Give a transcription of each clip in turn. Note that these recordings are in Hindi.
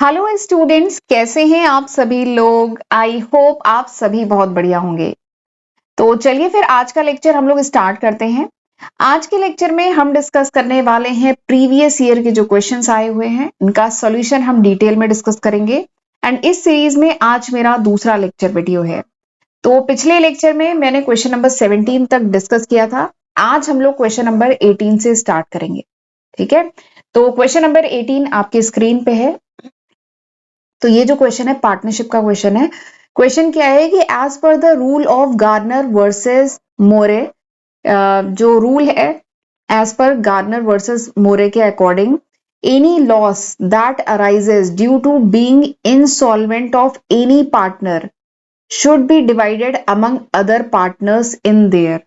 हेलो स्टूडेंट्स, कैसे हैं आप सभी लोग। आई होप आप सभी बहुत बढ़िया होंगे। तो चलिए फिर आज का लेक्चर हम लोग स्टार्ट करते हैं। आज के लेक्चर में हम डिस्कस करने वाले हैं प्रीवियस ईयर के जो क्वेश्चंस आए हुए हैं, इनका सॉल्यूशन हम डिटेल में डिस्कस करेंगे। एंड इस सीरीज में आज मेरा दूसरा लेक्चर वीडियो है। तो पिछले लेक्चर में मैंने क्वेश्चन नंबर 17 तक डिस्कस किया था। आज हम लोग क्वेश्चन नंबर 18 से स्टार्ट करेंगे। ठीक है, तो क्वेश्चन नंबर 18 आपके स्क्रीन पे है। तो ये जो क्वेश्चन है पार्टनरशिप का क्वेश्चन है। क्वेश्चन क्या है कि as per the rule of Garner versus Murray, जो रूल है as per Garner versus Murray के according, any loss that arises due to being insolvent of any partner should be divided among other partners in their.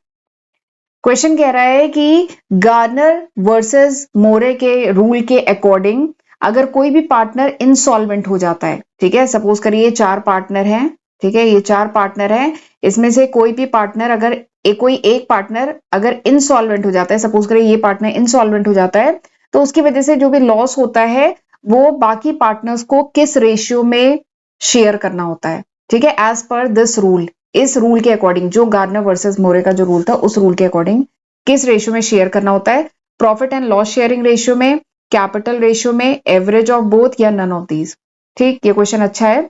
Question कह रहा है कि गार्नर वर्सेस मोरे के रूल के अकॉर्डिंग अगर कोई भी पार्टनर इंसॉल्वेंट हो जाता है, ठीक है, सपोज करिए 4 पार्टनर हैं, ठीक है, ये 4 पार्टनर हैं, इसमें से कोई भी पार्टनर अगर कोई एक पार्टनर अगर इंसॉल्वेंट हो जाता है, सपोज करिए ये पार्टनर इंसॉल्वेंट हो जाता है, तो उसकी वजह से जो भी लॉस होता है वो बाकी पार्टनर्स को किस रेशियो में शेयर करना होता है। ठीक है, एज पर दिस रूल, इस रूल के अकॉर्डिंग, जो गार्नर वर्सेस मोरे का जो रूल था उस रूल के अकॉर्डिंग किस रेशियो में शेयर करना होता है। Profit and loss sharing ratio में, कैपिटल रेशियो में, एवरेज ऑफ बोथ, या नन ऑफ दीज। ठीक, ये क्वेश्चन अच्छा है।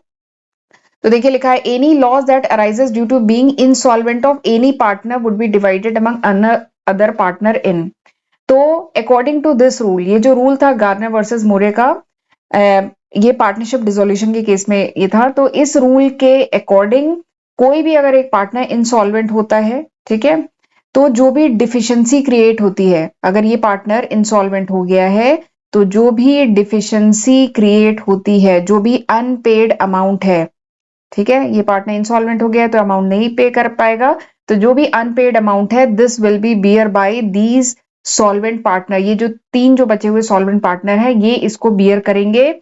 तो देखिए लिखा है any loss that arises due to being insolvent of any partner would be divided among other partner in. तो अकॉर्डिंग टू दिस रूल, ये जो रूल था गार्नर वर्सेस मोरे का, ये पार्टनरशिप डिसोल्यूशन के केस में ये था। तो इस रूल के अकॉर्डिंग कोई भी अगर एक पार्टनर इंसॉल्वेंट होता है, ठीक है, तो जो भी डिफिशिएंसी क्रिएट होती है, अगर ये पार्टनर इंसॉल्वेंट हो गया है, तो जो भी डिफिशिएंसी क्रिएट होती है, जो भी अनपेड अमाउंट है, ठीक है, ये पार्टनर इंसॉल्वेंट हो गया है तो अमाउंट नहीं पे कर पाएगा, तो जो भी अनपेड अमाउंट है this will be bear by these solvent partner. ये जो 3 जो बचे हुए सॉल्वेंट पार्टनर है ये इसको बियर करेंगे।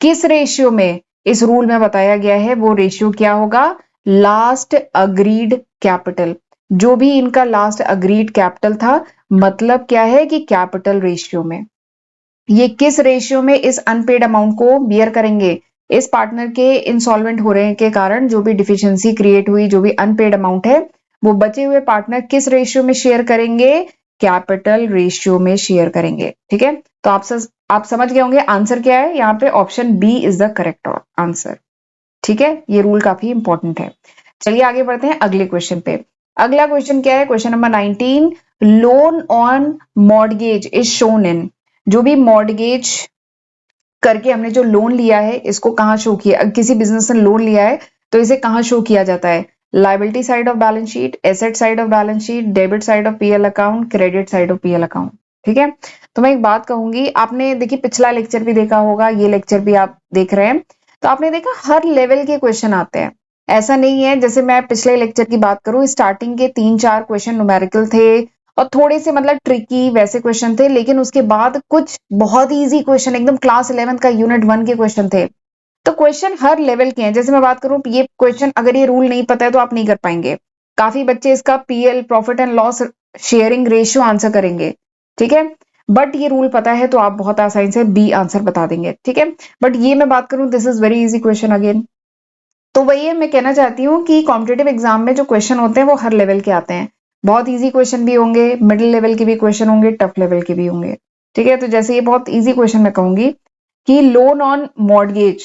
किस रेशियो में? इस रूल में बताया गया है वो रेशियो क्या होगा, लास्ट अग्रीड कैपिटल। जो भी इनका लास्ट अग्रीड कैपिटल था, मतलब क्या है कि कैपिटल रेशियो में। ये किस रेशियो में इस अनपेड अमाउंट को बियर करेंगे? इस पार्टनर के इंसॉल्वेंट हो रहे के कारण जो भी डिफिशिएंसी क्रिएट हुई, जो भी अनपेड अमाउंट है, वो बचे हुए पार्टनर किस रेशियो में शेयर करेंगे? कैपिटल रेशियो में शेयर करेंगे। ठीक है, तो आप समझ गए होंगे आंसर क्या है। यहाँ पे option B is the correct answer. ठीक है, ये रूल काफी इंपॉर्टेंट है। चलिए आगे बढ़ते हैं अगले क्वेश्चन पे। अगला क्वेश्चन क्या है? Question number 19, loan on mortgage is shown in. जो भी मॉर्गेज करके हमने जो लोन लिया है इसको कहाँ शो किया, किसी बिजनेस ने लोन लिया है तो इसे कहाँ शो किया जाता है? Liability side of balance sheet, asset side of balance sheet, debit side of PL account, credit side of PL account. ठीक है, तो मैं एक बात कहूंगी, आपने देखिए पिछला लेक्चर भी देखा होगा, ये लेक्चर भी आप देख रहे हैं, तो आपने देखा हर लेवल के क्वेश्चन आते हैं। ऐसा नहीं है, जैसे मैं पिछले लेक्चर की बात करूं, स्टार्टिंग के 3-4 क्वेश्चन न्यूमेरिकल थे और थोड़े से मतलब ट्रिकी वैसे क्वेश्चन थे, लेकिन उसके बाद कुछ बहुत इजी क्वेश्चन, एकदम क्लास 11 का यूनिट 1 के क्वेश्चन थे। तो क्वेश्चन हर लेवल के हैं। जैसे मैं बात करूं, ये क्वेश्चन अगर ये रूल नहीं पता है तो आप नहीं कर पाएंगे। काफी बच्चे इसका PL, profit and loss sharing ratio answer करेंगे, ठीक है, बट ये रूल पता है तो आप बहुत आसानी से बी आंसर बता देंगे। ठीक है, बट ये मैं बात करूं, this is very easy question again. तो वही है, मैं कहना चाहती हूँ कि कॉम्पिटेटिव एग्जाम में जो क्वेश्चन होते हैं वो हर लेवल के आते हैं। बहुत इजी क्वेश्चन भी होंगे, मिडिल लेवल के भी क्वेश्चन होंगे, टफ लेवल के भी होंगे। ठीक है, तो जैसे ये बहुत इजी क्वेश्चन मैं कहूंगी कि लोन ऑन मॉर्गेज।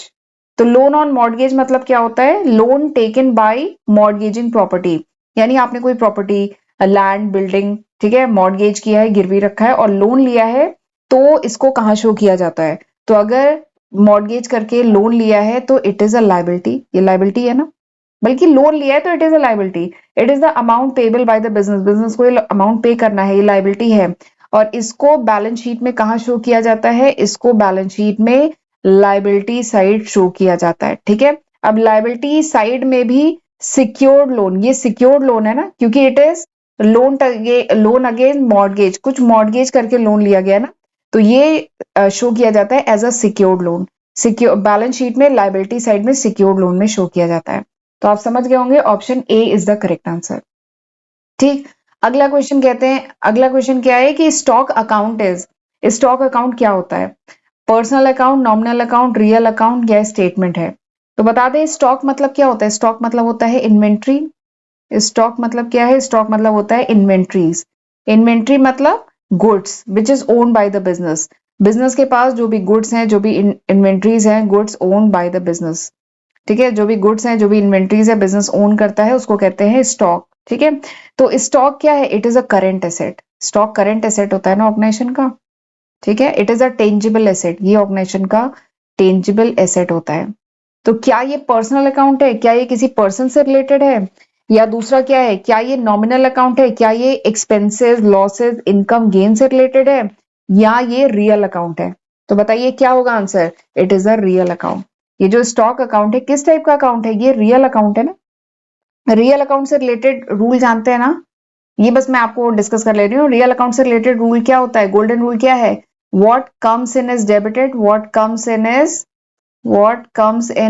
तो लोन ऑन मॉर्गेज मतलब क्या होता है? लोन टेकन बाय मॉर्गेजिंग प्रॉपर्टी, यानी आपने कोई प्रॉपर्टी, लैंड, बिल्डिंग, ठीक है, मॉर्गेज किया है, गिरवी रखा है और लोन लिया है, तो इसको कहाँ शो किया जाता है? तो अगर मॉर्गेज करके लोन लिया है तो इट इज अ लाइबिलिटी, ये लाइबिलिटी है ना, बल्कि लोन लिया है तो it is a liability. It is the amount payable by the business, business को ये अमाउंट पे करना है, ये लाइबिलिटी है। और इसको बैलेंस शीट में कहाँ शो किया जाता है? इसको बैलेंस शीट में लाइबिलिटी साइड शो किया जाता है। ठीक है, अब लाइबिलिटी साइड में भी सिक्योर्ड लोन, ये सिक्योर्ड लोन है ना, क्योंकि it is loan against mortgage, कुछ मॉर्गेज करके लोन लिया गया ना, तो ये शो किया जाता है as a secured loan. Secure balance sheet में लाइबिलिटी साइड में सिक्योर्ड लोन में शो किया जाता है। तो आप समझ गए होंगे option A is the correct answer. ठीक, अगला क्वेश्चन कहते हैं, अगला क्वेश्चन क्या है कि stock account is, stock account क्या होता है? Personal account, nominal account, real account या स्टेटमेंट है? तो बता दें स्टॉक मतलब क्या होता है? स्टॉक मतलब होता है इन्वेंट्री। स्टॉक मतलब क्या है? स्टॉक मतलब होता है इन्वेंट्रीज। इन्वेंट्री मतलब goods which is owned by the business. Business के पास जो भी गुड्स हैं, जो भी इन्वेंट्रीज हैं, goods owned by the business. ठीक है, जो भी गुड्स हैं, जो भी इन्वेंट्रीज है, बिजनेस ओन करता है, उसको कहते हैं स्टॉक। ठीक है, तो स्टॉक क्या है? It is a current asset. Stock current asset होता है ना ऑर्गेनाइजेशन का। ठीक है, it is a tangible asset, ये ऑर्गेनाइजेशन का टेंजिबल एसेट होता है। तो क्या ये पर्सनल अकाउंट है? क्या ये किसी पर्सन से रिलेटेड है? या दूसरा क्या है, क्या ये नॉमिनल अकाउंट है? क्या ये एक्सपेंसेस, लॉसेस, इनकम, गेन से रिलेटेड है? या ये रियल अकाउंट है? तो बताइए क्या होगा answer? It is a real account. ये जो स्टॉक अकाउंट है किस टाइप का अकाउंट है? ये रियल अकाउंट है ना। रियल अकाउंट से रिलेटेड रूल जानते हैं ना? ये बस मैं आपको डिस्कस कर ले रही हूँ। रियल अकाउंट से रिलेटेड रूल क्या होता है? गोल्डन रूल क्या है? What comes in is debited, what comes in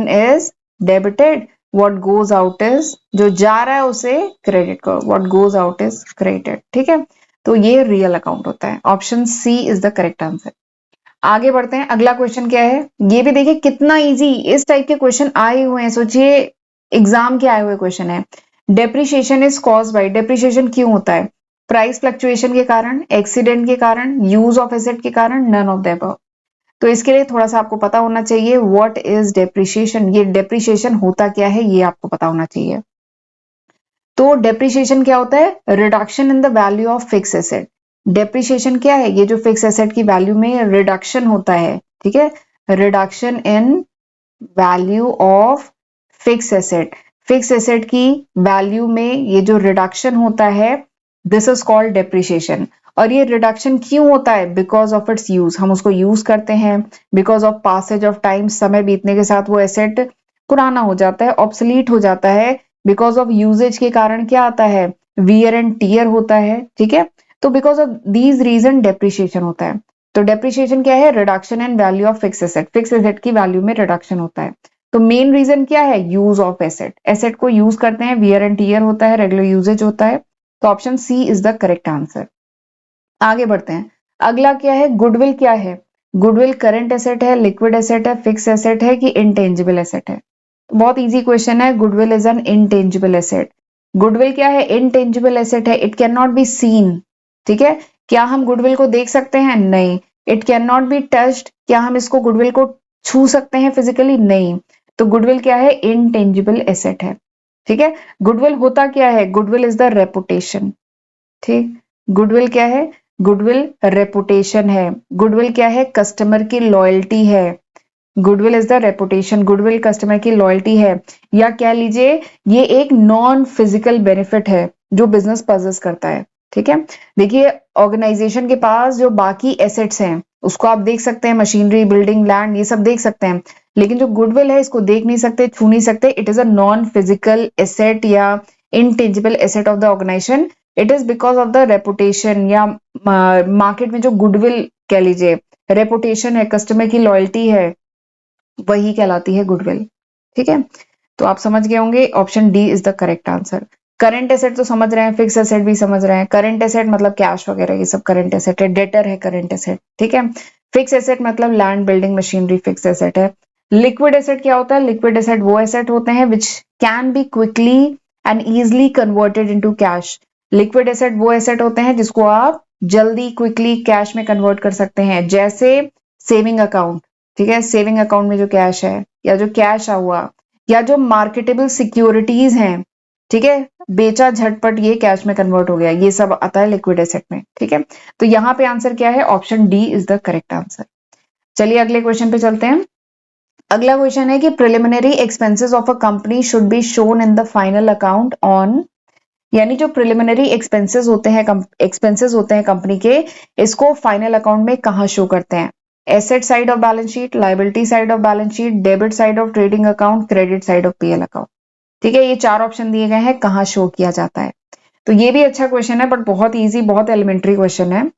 is debited, what goes out is, जो जा रहा है उसे क्रेडिट करो, what goes out is credited. ठीक है, तो ये रियल अकाउंट होता है। Option C is the correct answer. आगे बढ़ते हैं, अगला क्वेश्चन क्या है? ये भी देखिए कितना इजी इस टाइप के क्वेश्चन आए हुए हैं। सोचिए एग्जाम के आए हुए क्वेश्चन है। Depreciation is cause by, depreciation क्यों होता है? प्राइस फ्लक्चुएशन के कारण, एक्सीडेंट के कारण, यूज ऑफ एसेट के कारण, नन ऑफ द अबव। तो इसके लिए थोड़ा सा आपको पता होना चाहिए व्हाट इज डेप्रिसिएशन, ये डेप्रिसिएशन होता क्या है ये आपको पता होना चाहिए। तो डेप्रिसिएशन क्या होता है? Reduction in the value of fix asset. Depreciation क्या है? ये जो फिक्स एसेट की वैल्यू में रिडक्शन होता है। ठीक है, reduction in value of fix asset. Fix asset की वैल्यू में ये जो रिडक्शन होता है, दिस इज कॉल्ड डेप्रिसिएशन। और ये रिडक्शन क्यों होता है? बिकॉज ऑफ इट्स यूज, हम उसको यूज करते हैं। Because of passage of time, समय बीतने के साथ वो एसेट पुराना हो जाता है, ऑब्सलीट हो जाता है। बिकॉज ऑफ यूजेज के कारण क्या आता है? वियर एंड टीयर होता है। ठीक है, तो because of these reason depreciation होता है। तो डेप्रिसिएशन क्या है? Reduction in value of fix asset, fix asset की वैल्यू में रिडक्शन होता है। तो मेन रीजन क्या है? यूज ऑफ एसेट, एसेट को यूज करते हैं, वियर एंड टीयर होता है, रेगुलर यूजेज होता है। तो option C is the correct answer. आगे बढ़ते हैं, अगला क्या है? गुडविल क्या है? गुडविल करंट एसेट है, लिक्विड एसेट है, फिक्स एसेट है कि इंटेंजिबल एसेट है? तो बहुत इजी क्वेश्चन है। Goodwill is an intangible asset. Goodwill क्या है? इंटेंजिबल एसेट है। It can not be seen. ठीक है, क्या हम गुडविल को देख सकते हैं? नहीं। It can not be touched, क्या हम इसको गुडविल को छू सकते हैं फिजिकली? नहीं। तो गुडविल क्या है? इंटेंजिबल एसेट है। ठीक है, गुडविल होता क्या है? Goodwill is the reputation. ठीक, गुडविल क्या है? गुडविल रेपुटेशन है। गुडविल क्या है? कस्टमर की लॉयल्टी है। Goodwill is the reputation, goodwill customer की लॉयल्टी है। या कह लीजिए ये एक नॉन फिजिकल बेनिफिट है जो बिजनेस पजेस करता है। ठीक है, देखिए ऑर्गेनाइजेशन के पास जो बाकी एसेट्स हैं उसको आप देख सकते हैं, मशीनरी, बिल्डिंग, लैंड, ये सब देख सकते हैं। लेकिन जो गुडविल है इसको देख नहीं सकते, छू नहीं सकते। It is a non physical asset या intangible asset of the organisation. It is because of the reputation, या मार्केट में जो गुडविल कह लीजिए, रेपुटेशन है, कस्टमर की लॉयल्टी है, वही कहलाती है गुडविल। ठीक है, तो आप समझ गए होंगे option D is the correct answer. Current asset तो समझ रहे हैं, फिक्स एसेट भी समझ रहे हैं। करंट एसेट मतलब कैश वगैरह, ये सब करंट एसेट है। डेटर है करंट एसेट। ठीक है, फिक्स एसेट मतलब land, building, machinery, fix asset है। लिक्विड एसेट क्या होता है? लिक्विड एसेट वो एसेट होते हैं which can be quickly and easily converted into cash. Liquid asset वो एसेट होते हैं जिसको आप जल्दी क्विकली कैश में कन्वर्ट कर सकते हैं, जैसे सेविंग अकाउंट। ठीक है, सेविंग अकाउंट में जो कैश है, या जो कैश हुआ, या जो मार्केटेबल सिक्योरिटीज हैं। ठीक है, बेचा झटपट ये कैश में कन्वर्ट हो गया, ये सब आता है लिक्विड एसेट में। ठीक है, तो यहां पे आंसर क्या है? Option D is the correct answer. चलिए अगले क्वेश्चन पे चलते हैं। अगला क्वेश्चन है कि preliminary expenses of a company should be shown in the final account on, यानी जो प्रिलिमिनरी एक्सपेंसेस होते हैं कंपनी के, इसको फाइनल अकाउंट में कहां शो करते हैं? Asset side of balance sheet, liability side of balance sheet, debit side of trading account, credit side of PL account. ठीक है, ये चार ऑप्शन दिए गए हैं, कहां शो किया जाता है। तो ये भी अच्छा क्वेश्चन है, बट बहुत इजी, बहुत एलिमेंट्री क्वेश्चन है।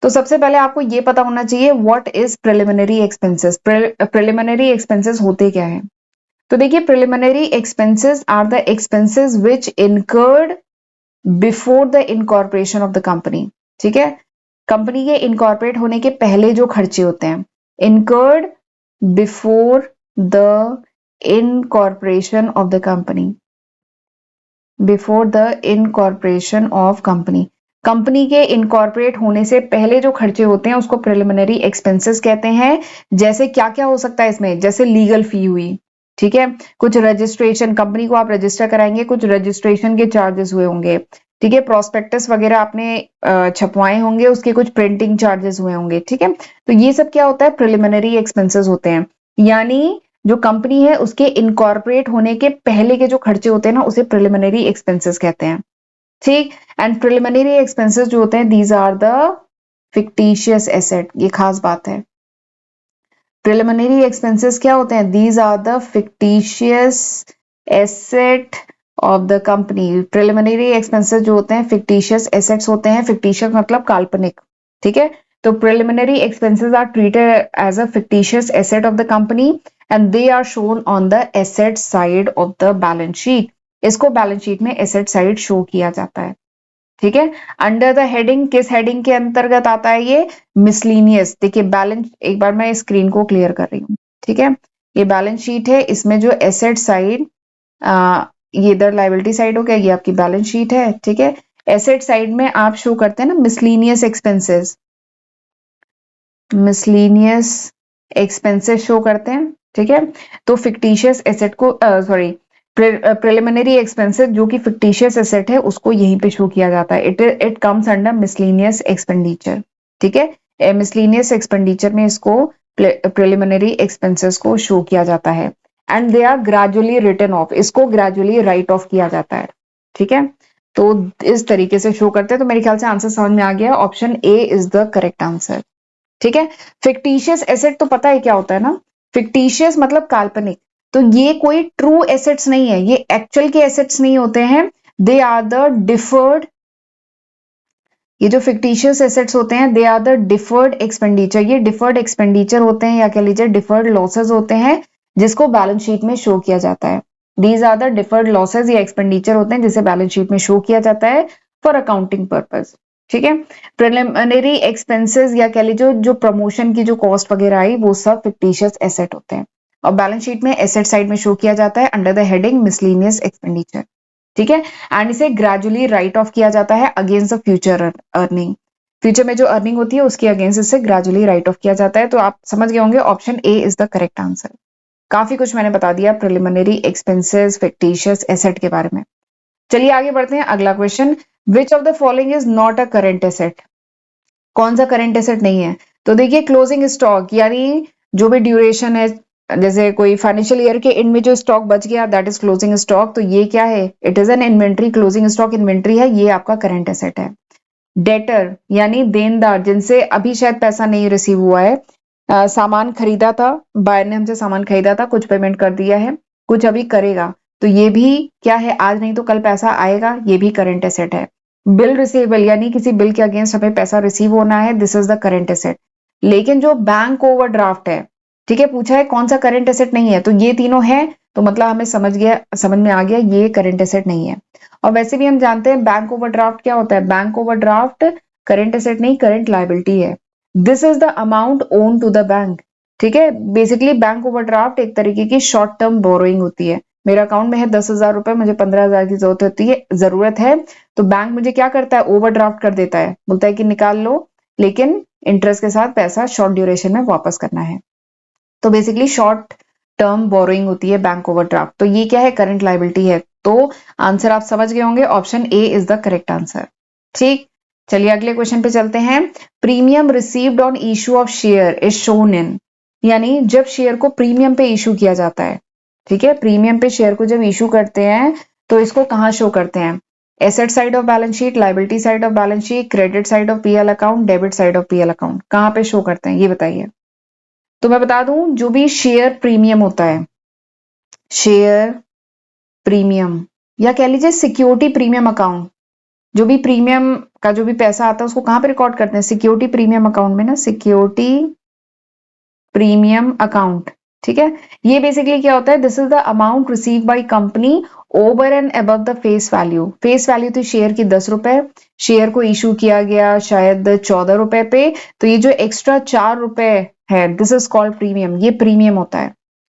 तो सबसे पहले आपको ये पता होना चाहिए what is preliminary expenses. Preliminary expenses होते क्या है? तो देखिए, preliminary expenses are the expenses which incurred before the incorporation of the company. ठीक है, कंपनी के इनकॉर्पोरेट होने के पहले जो खर्चे होते हैं, incurred before the incorporation of the company, before the incorporation of company, company के इनकॉर्पोरेट होने से पहले जो खर्चे होते हैं उसको प्रिलिमिनरी एक्सपेंसेस कहते हैं। जैसे क्या क्या हो सकता है इसमें, जैसे लीगल फी हुई, ठीक है, कुछ रजिस्ट्रेशन, कंपनी को आप रजिस्टर कराएंगे, कुछ रजिस्ट्रेशन के चार्जेस हुए होंगे, ठीक है, प्रोस्पेक्टस वगैरह आपने छपवाए होंगे, उसके कुछ प्रिंटिंग चार्जेस हुए होंगे, ठीक है, तो ये सब क्या होता है, प्रिलिमिनरी एक्सपेंसेस होते हैं। यानी जो कंपनी है उसके इनकॉर्पोरेट होने के पहले के जो खर्चे होते हैं ना उसे प्रिलिमिनरी एक्सपेंसेस कहते हैं, ठीक। एंड प्रिलिमिनरी एक्सपेंसेस जो होते हैं these are the fictitious asset, ये खास बात है। प्रिलिमिनरी एक्सपेंसेस क्या होते हैं, these are the fictitious asset of the company. Preliminary expenses जो होते हैं फिक्टिशियस एसेट्स होते हैं, फिक्टिशियस मतलब काल्पनिक, ठीक है। तो preliminary expenses are treated as a fictitious asset of the company and they are shown on the asset side of the balance sheet. इसको बैलेंस शीट में एसेट साइड शो किया जाता है, ठीक है। अंडर द हेडिंग, किस हेडिंग के अंतर्गत आता है ये, मिसलीनियस। देखिए बैलेंस, एक बार मैं स्क्रीन को क्लियर कर रही हूँ, ठीक है, ये बैलेंस शीट है, इसमें जो एसेट साइड, ये इधर लायबिलिटी साइड हो गया, ये आपकी बैलेंस शीट है, ठीक है। एसेट साइड में आप शो करते हैं ना miscellaneous expenses, miscellaneous expenses show करते हैं, ठीक है। तो फिक्टिशियस एसेट को सॉरी प्रिलिमिनरी एक्सपेंसेस जो कि फिक्टिशियस एसेट है उसको यहीं पे शो किया जाता है। It comes under miscellaneous expenditure, ठीक है। मिसलीनियस एक्सपेंडिचर में इसको प्रिलिमिनरी एक्सपेंसेस को शो किया जाता है and they are gradually written off, इसको ग्रेजुअली राइट ऑफ किया जाता है, ठीक है। तो इस तरीके से शो करते हैं। तो मेरे ख्याल से आंसर समझ में आ गया, option A is the correct answer, ठीक है। फिक्टिशियस एसेट तो पता है क्या होता है ना, फिक्टिशियस मतलब काल्पनिक, तो ये कोई ट्रू एसेट्स नहीं है, ये एक्चुअल के एसेट्स नहीं होते हैं, दे आर द डिफर्ड, ये जो फिक्टिशियस एसेट्स होते हैं they are the deferred expenditure, ये डिफर्ड एक्सपेंडिचर होते हैं या कह लीजिए डिफर्ड लॉसेस होते हैं जिसको बैलेंस शीट में शो किया जाता है। These are the deferred losses या एक्सपेंडिचर होते हैं जिसे बैलेंस शीट में शो किया जाता है फॉर अकाउंटिंग पर्पज, ठीक है। प्रिलिमिनरी एक्सपेंसेस या कह लीजिए जो प्रमोशन की जो कॉस्ट वगैरह आई वो सब फिक्टिशियस एसेट होते हैं और बैलेंस शीट में एसेट साइड में शो किया जाता है under the heading miscellaneous expenditure, ठीक है। एंड इसे ग्रेजुअली राइट ऑफ किया जाता है against the future earning, future में जो अर्निंग होती है उसके अगेंस्ट इसे ग्रेजुअली राइट ऑफ किया जाता है। तो आप समझ गए होंगे option A is the correct answer. काफी कुछ मैंने बता दिया प्रिलिमिनरी एक्सपेंसेस फिक्टिशियस एसेट के बारे में। चलिए आगे बढ़ते हैं, अगला question, which of the following is not a current asset, कौन सा करेंट एसेट नहीं है। तो देखिए क्लोजिंग स्टॉक, यानी जो भी ड्यूरेशन है, जैसे कोई फाइनेंशियल ईयर के एंड में जो स्टॉक बच गया दैट इज क्लोजिंग स्टॉक, तो ये क्या है, it is an inventory, closing stock inventory है, ये आपका करंट एसेट है। डेटर यानी देनदार, जिनसे अभी शायद पैसा नहीं रिसीव हुआ है, सामान खरीदा था, बायर ने हमसे सामान खरीदा था, कुछ पेमेंट कर दिया है, कुछ अभी करेगा, तो ये भी क्या है, आज नहीं तो कल पैसा आएगा, ये भी करंट एसेट है। बिल रिसीवेबल यानी किसी बिल के अगेंस्ट हमें पैसा रिसीव होना है, this is the current asset. लेकिन जो बैंक ओवरड्राफ्ट है, ठीक है, पूछा है कौन सा करंट एसेट नहीं है, तो ये तीनों है, तो मतलब हमें समझ में आ गया ये करंट एसेट नहीं है। और वैसे भी हम जानते हैं बैंक ओवरड्राफ्ट क्या होता है, बैंक ओवरड्राफ्ट करंट एसेट नहीं करंट लायबिलिटी है। This is the amount own to the bank, ठीक है। बेसिकली बैंक ओवरड्राफ्ट एक तरीके की शॉर्ट टर्म बोरोइंग होती है, मेरे अकाउंट में है 10,000 रुपए, मुझे 15,000 की जरूरत है, तो बैंक मुझे क्या करता है, ओवरड्राफ्ट कर देता है, बोलता है कि निकाल लो, लेकिन इंटरेस्ट के साथ पैसा शॉर्ट ड्यूरेशन में वापस करना है। तो बेसिकली शॉर्ट टर्म बोरोइंग होती है बैंक ओवरड्राफ्ट, तो ये क्या है, करंट लायबिलिटी है। तो आंसर आप समझ गए होंगे, option A is the correct answer, ठीक। चलिए अगले क्वेश्चन पे चलते हैं, premium received on issue of share is shown in, यानी जब शेयर को प्रीमियम पे इशू किया जाता है, ठीक है, प्रीमियम पे शेयर को जब इशू करते हैं तो इसको कहाँ शो करते हैं, asset side of balance sheet, liability side of balance sheet, credit side of PL account, debit side of PL account, कहाँ पे शो करते हैं ये बताइए। तो मैं बता दूं, जो भी शेयर प्रीमियम होता है, शेयर प्रीमियम या कह लीजिए सिक्योरिटी प्रीमियम अकाउंट, जो भी प्रीमियम का जो भी पैसा आता है उसको कहां पे रिकॉर्ड करते हैं, सिक्योरिटी प्रीमियम अकाउंट में ना, सिक्योरिटी प्रीमियम अकाउंट, ठीक है, ये बेसिकली क्या होता है, this is the amount receive by company over and above the face value. Face value थी शेयर की 10 रुपए, शेयर को इशू किया गया शायद 14 रुपए पे, तो ये जो एक्स्ट्रा 4 रुपए है दिस इज कॉल्ड प्रीमियम, ये प्रीमियम होता है।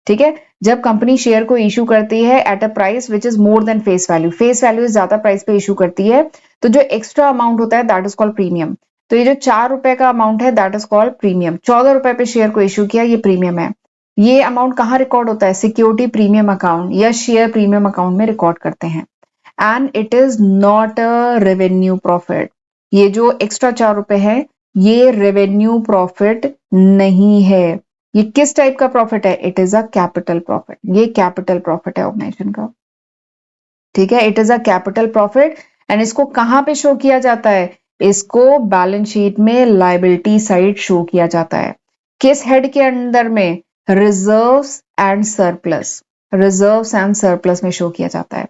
ठीक है, जब कंपनी शेयर को इशू करती है at a price which is more than face value, face value ज्यादा प्राइस पे इशू करती है, तो जो एक्स्ट्रा अमाउंट होता है दैट इज कॉल्ड प्रीमियम। तो ये जो 4 रुपए का अमाउंट है दैट इज कॉल्ड प्रीमियम। 14 रुपए पे शेयर को इशू किया, ये प्रीमियम है। ये अमाउंट कहाँ रिकॉर्ड होता है, सिक्योरिटी प्रीमियम अकाउंट या शेयर प्रीमियम अकाउंट में रिकॉर्ड करते हैं। And it is not a revenue profit. ये जो एक्स्ट्रा 4 रुपए है ये रेवेन्यू प्रॉफिट नहीं है। ये किस टाइप का प्रॉफिट है, it is a capital profit. ये कैपिटल प्रॉफिट है ऑर्गेनाइजेशन का। ठीक है, it is a capital profit and इसको कहां पे शो किया जाता है, इसको बैलेंस शीट में लायबिलिटी साइड शो किया जाता है। किस हेड के अंदर में, reserves and surplus, reserves and surplus में शो किया जाता है।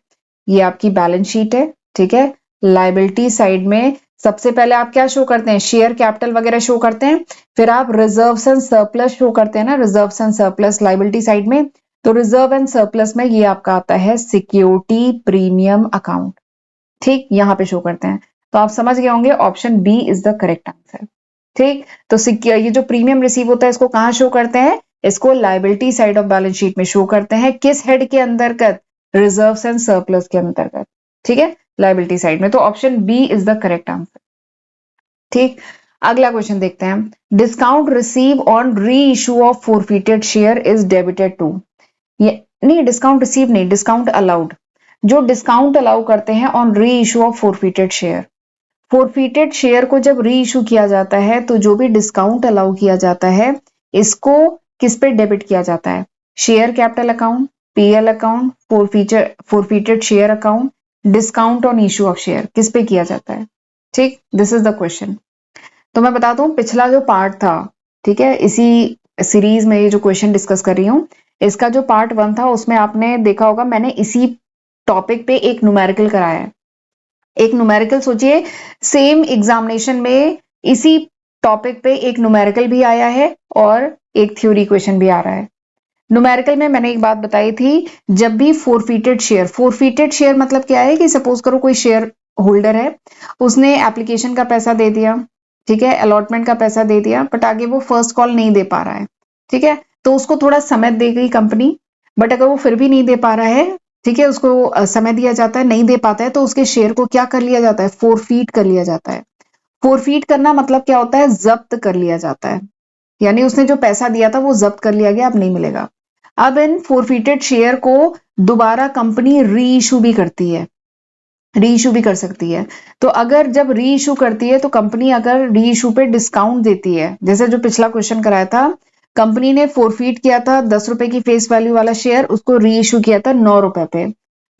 ये आपकी बैलेंस शीट है। ठीक है, लायबिलिटी साइड में सबसे पहले आप क्या शो करते हैं, शेयर कैपिटल वगैरह शो करते हैं, फिर आप रिजर्व्स एंड सरप्लस शो करते हैं ना, reserves and surplus liability side में। तो रिजर्व एंड सरप्लस में ये आपका आता है सिक्योरिटी प्रीमियम अकाउंट। ठीक, यहां पे शो करते हैं। तो आप समझ गए होंगे option B is the correct answer. ठीक, तो ये जो प्रीमियम रिसीव होता है इसको कहां शो करते हैं, इसको liability side of balance sheet में शो करते हैं। किस हेड के अंतर्गत, रिजर्व्स एंड सरप्लस के अंतर्गत। ठीक है, लायबिलिटी साइड में। तो option B is the correct answer. ठीक, अगला क्वेश्चन देखते हैं। Discount receive on reissue of forfeited share is debited to. ये नहीं, डिस्काउंट रिसीव नहीं, डिस्काउंट अलाउड। जो डिस्काउंट अलाउ करते हैं on reissue of forfeited share, forfeited share को जब री इशू किया जाता है तो जो भी डिस्काउंट अलाउ किया जाता है इसको किस पे डेबिट किया जाता है, share capital account, PL account, forfeited share account, discount on issue of share, किस पे किया जाता है। ठीक, दिस इज द क्वेश्चन। तो मैं बताता हूँ पिछला जो पार्ट था, ठीक है, इसी सीरीज में ये जो क्वेश्चन डिस्कस कर रही हूँ, इसका जो पार्ट 1 था उसमें आपने देखा होगा मैंने इसी टॉपिक पे एक न्यूमेरिकल कराया है। एक न्यूमेरिकल सोचिए, सेम एग्जामिनेशन में इसी टॉपिक पे एक न्यूमेरिकल भी आया है और एक थ्योरी क्वेश्चन भी आ रहा है। न्यूमेरिकल में मैंने एक बात बताई थी, जब भी फोरफिटेड शेयर, फोरफिटेड शेयर मतलब क्या है कि सपोज करो कोई शेयर होल्डर है, उसने एप्लीकेशन का पैसा दे दिया, ठीक है, अलॉटमेंट का पैसा दे दिया, बट आगे वो फर्स्ट कॉल नहीं दे पा रहा है। ठीक है, तो उसको थोड़ा समय देगी कंपनी, बट अगर वो फिर भी नहीं दे पा रहा है, ठीक है, उसको समय दिया जाता है, नहीं दे पाता है, तो उसके शेयर को क्या कर लिया जाता है, फोरफीट कर लिया जाता है। फोरफीट करना मतलब क्या होता है, जब्त कर लिया जाता है, यानी उसने जो पैसा दिया था वो जब्त कर लिया गया, अब नहीं मिलेगा। अब इन फोरफिटेड शेयर को दोबारा कंपनी री इशू भी करती है, री इशू भी कर सकती है। तो अगर जब री इशू करती है तो कंपनी अगर री इशू पे डिस्काउंट देती है, जैसे जो पिछला क्वेश्चन कराया था, कंपनी ने फोरफीट किया था 10 रुपए की फेस वैल्यू वाला शेयर, उसको री इशू किया था 9 रुपए पे,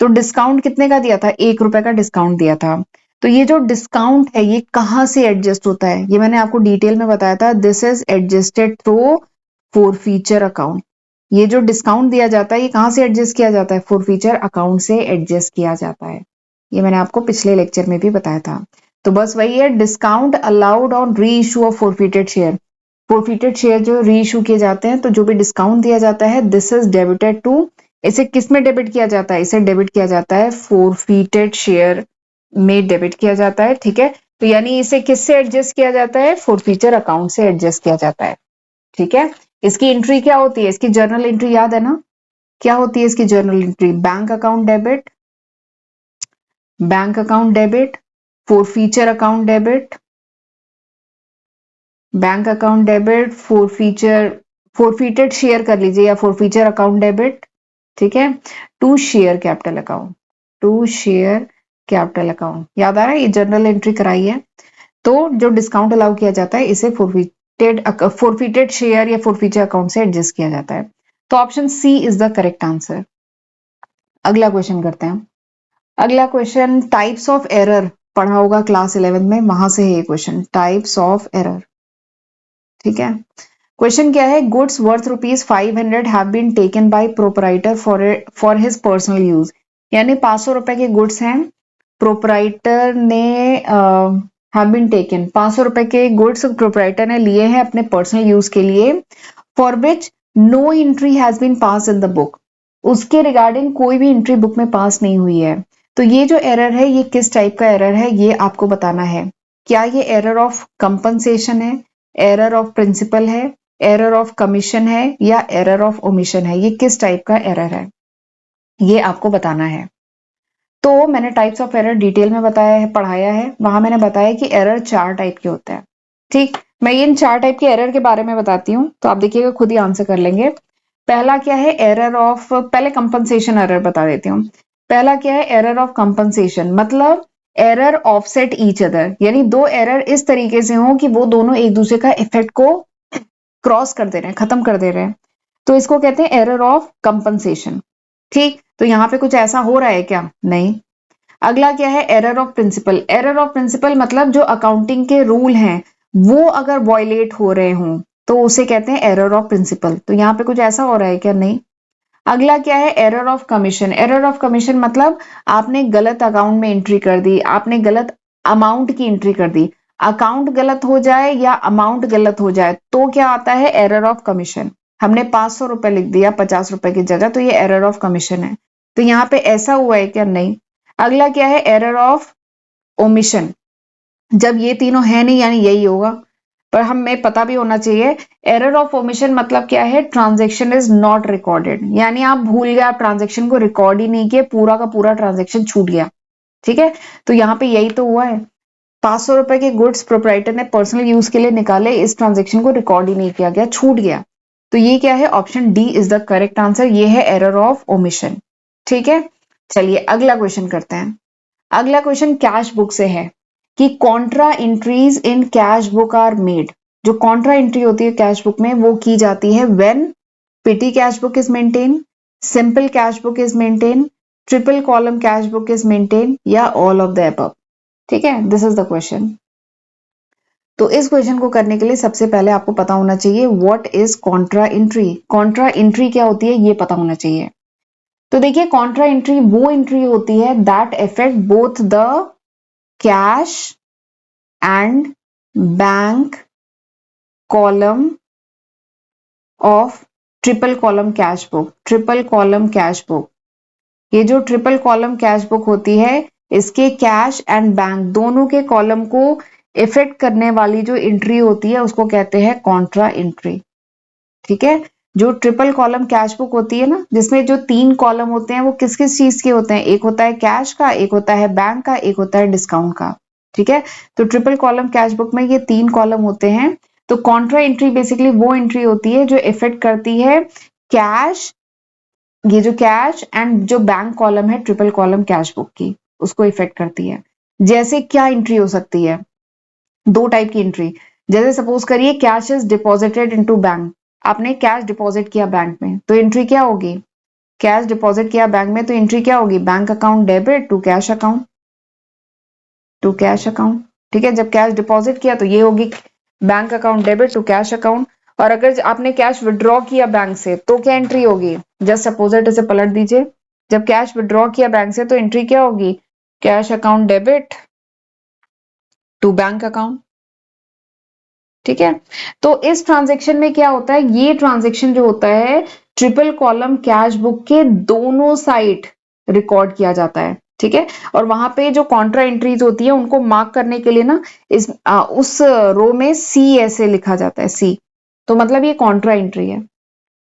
तो डिस्काउंट कितने का दिया था, 1 रुपए का डिस्काउंट दिया था। तो ये जो डिस्काउंट है ये कहां से एडजस्ट होता है, ये मैंने आपको डिटेल में बताया था, this is adjusted through forfeiture account. ये जो डिस्काउंट दिया जाता है ये कहां से एडजस्ट किया जाता है, फोरफीचर अकाउंट से एडजस्ट किया जाता है। ये मैंने आपको पिछले लेक्चर में भी बताया था। तो बस वही है, discount allowed on reissue of forfeited share. Forfeited share जो री इशू किए जाते हैं तो जो भी डिस्काउंट दिया जाता है दिस इज डेबिटेड टू, इसे किस में डेबिट किया जाता है, इसे डेबिट किया जाता है फोरफिटेड शेयर में डेबिट किया जाता है। ठीक है, तो यानी इसे किससे एडजस्ट किया जाता है, फोरफिचर अकाउंट से एडजस्ट किया जाता है। ठीक है, इसकी एंट्री क्या होती है, इसकी जर्नल एंट्री याद है ना, क्या होती है इसकी journal entry, bank account debit, bank account debit, forfeiture account debit, bank account debit, forfeiture, forfeited share कर लीजिए या फोरफीचर अकाउंट डेबिट। ठीक है, to share capital account, to share capital account, याद आ रहा है, ये जर्नल एंट्री कराई है। तो जो डिस्काउंट अलाउ किया जाता है इसे फोरफिटेड शेयर या फोरफीचर अकाउंट से एडजस्ट किया जाता है। तो option C is the correct answer. अगला क्वेश्चन करते हैं। अगला क्वेश्चन, टाइप्स ऑफ एरर पढ़ा होगा क्लास 11 में, वहां से है ये क्वेश्चन, टाइप्स ऑफ एरर। ठीक है, क्वेश्चन क्या है, goods worth ₹500 have been taken by proprietor for his personal use. यानी 500 रुपए के गुड्स हैं, प्रोपराइटर ने हैव बीन टेकन, 500 रुपए के गुड्स प्रोपराइटर ने लिए हैं अपने पर्सनल यूज के लिए, for which no entry has been pass in the book, उसके रिगार्डिंग कोई भी एंट्री बुक में पास नहीं हुई है। तो ये जो एरर है ये किस टाइप का एरर है ये आपको बताना है। क्या ये एरर ऑफ कंपनसेशन है, एरर ऑफ प्रिंसिपल है, एरर ऑफ कमीशन है या एरर ऑफ ओमिशन है, ये किस टाइप का एरर है ये आपको बताना है। तो मैंने टाइप्स ऑफ एरर डिटेल में बताया है, पढ़ाया है, वहां मैंने बताया कि एरर 4 टाइप के होते हैं। ठीक, मैं इन 4 टाइप के एरर के बारे में बताती हूँ, तो आप देखिएगा खुद ही आंसर कर लेंगे। पहला क्या है, एरर ऑफ, पहले कंपनसेशन एरर बता देती हूँ। पहला क्या है, एरर ऑफ कंपनसेशन, मतलब एरर ऑफसेट ईच अदर, यानी दो एरर इस तरीके से हो कि वो दोनों एक दूसरे का इफेक्ट को क्रॉस कर दे रहे हैं, खत्म कर दे रहे हैं, तो इसको कहते हैं एरर ऑफ कंपनसेशन। ठीक, तो यहाँ पे कुछ ऐसा हो रहा है क्या? नहीं। अगला क्या है, error of principle. Error of principle मतलब जो अकाउंटिंग के रूल हैं वो अगर वॉयलेट हो रहे हों तो उसे कहते हैं एरर ऑफ प्रिंसिपल। तो यहाँ पे कुछ ऐसा हो रहा है क्या? नहीं। अगला क्या है, error of commission. Error of commission मतलब आपने गलत अकाउंट में एंट्री कर दी, आपने गलत अमाउंट की एंट्री कर दी। अकाउंट गलत हो जाए या अमाउंट गलत हो जाए तो क्या आता है, एरर ऑफ कमीशन। हमने 500 रुपए लिख दिया 50 रुपए की जगह, तो ये एरर ऑफ कमीशन है। तो यहाँ पे ऐसा हुआ है क्या? नहीं। अगला क्या है, एरर ऑफ ओमिशन। जब ये तीनों है नहीं यानी यही होगा, पर हमें पता भी होना चाहिए। एरर ऑफ ओमिशन मतलब क्या है, ट्रांजेक्शन इज नॉट रिकॉर्डेड, यानी आप भूल गए, आप ट्रांजेक्शन को रिकॉर्ड ही नहीं किए, पूरा का पूरा ट्रांजेक्शन छूट गया। ठीक है, तो यहाँ पे यही तो हुआ है। 500 रुपए के गुड्स प्रोप्राइटर ने पर्सनल यूज के लिए निकाले, इस ट्रांजेक्शन को रिकॉर्ड ही नहीं किया गया, छूट गया। तो ये क्या है, option D is the correct answer, ये है एरर ऑफ ओमिशन। ठीक है, चलिए अगला क्वेश्चन करते हैं। अगला क्वेश्चन कैश बुक से है कि contra entries in cash book are made. जो कॉन्ट्रा एंट्री होती है कैश बुक में वो की जाती है when petty cash book is maintain, simple cash book is maintain, triple column cash book is maintain या ऑल ऑफ द अबव। ठीक है, दिस इज द क्वेश्चन। तो इस क्वेश्चन को करने के लिए सबसे पहले आपको पता होना चाहिए what is Contra entry. Contra entry क्या होती है ये पता होना चाहिए। तो देखिए, कॉन्ट्रा एंट्री वो एंट्री होती है that effect both the cash and bank column of triple column cash book. Triple column cash book, ये जो ट्रिपल कॉलम कैश बुक होती है इसके कैश एंड बैंक दोनों के कॉलम को इफेक्ट करने वाली जो एंट्री होती है उसको कहते हैं कॉन्ट्रा एंट्री। ठीक है, जो ट्रिपल कॉलम कैश बुक होती है ना, जिसमें जो 3 कॉलम होते हैं वो किस किस चीज के होते हैं, एक होता है कैश का, एक होता है बैंक का, एक होता है डिस्काउंट का। ठीक है, तो ट्रिपल कॉलम कैश बुक में ये 3 कॉलम होते हैं। तो कॉन्ट्रा एंट्री बेसिकली वो एंट्री होती है जो इफेक्ट करती है कैश, ये जो कैश एंड जो बैंक कॉलम है ट्रिपल कॉलम कैश बुक की, उसको इफेक्ट करती है। जैसे क्या एंट्री हो सकती है, 2 टाइप की एंट्री। जैसे सपोज करिए cash is deposited into bank, आपने कैश डिपॉजिट किया बैंक में, तो एंट्री क्या होगी, कैश डिपॉजिट किया बैंक में तो एंट्री क्या होगी, bank account debit to cash account, to cash account. ठीक है, जब कैश डिपॉजिट किया तो ये होगी bank account debit to cash account. और अगर आपने कैश विड्रॉ किया बैंक से तो क्या एंट्री होगी, जस्ट अपोजिट इसे पलट दीजिए। जब कैश विड्रॉ किया बैंक से तो एंट्री क्या होगी, cash account debit to bank account. ठीक है, तो इस ट्रांजेक्शन में क्या होता है, ये ट्रांजेक्शन जो होता है ट्रिपल कॉलम कैश बुक के दोनों साइड रिकॉर्ड किया जाता है। ठीक है, और वहां पे जो कॉन्ट्रा एंट्रीज होती है उनको मार्क करने के लिए ना उस रो में सी ऐसे लिखा जाता है, सी, तो मतलब ये कॉन्ट्रा एंट्री है।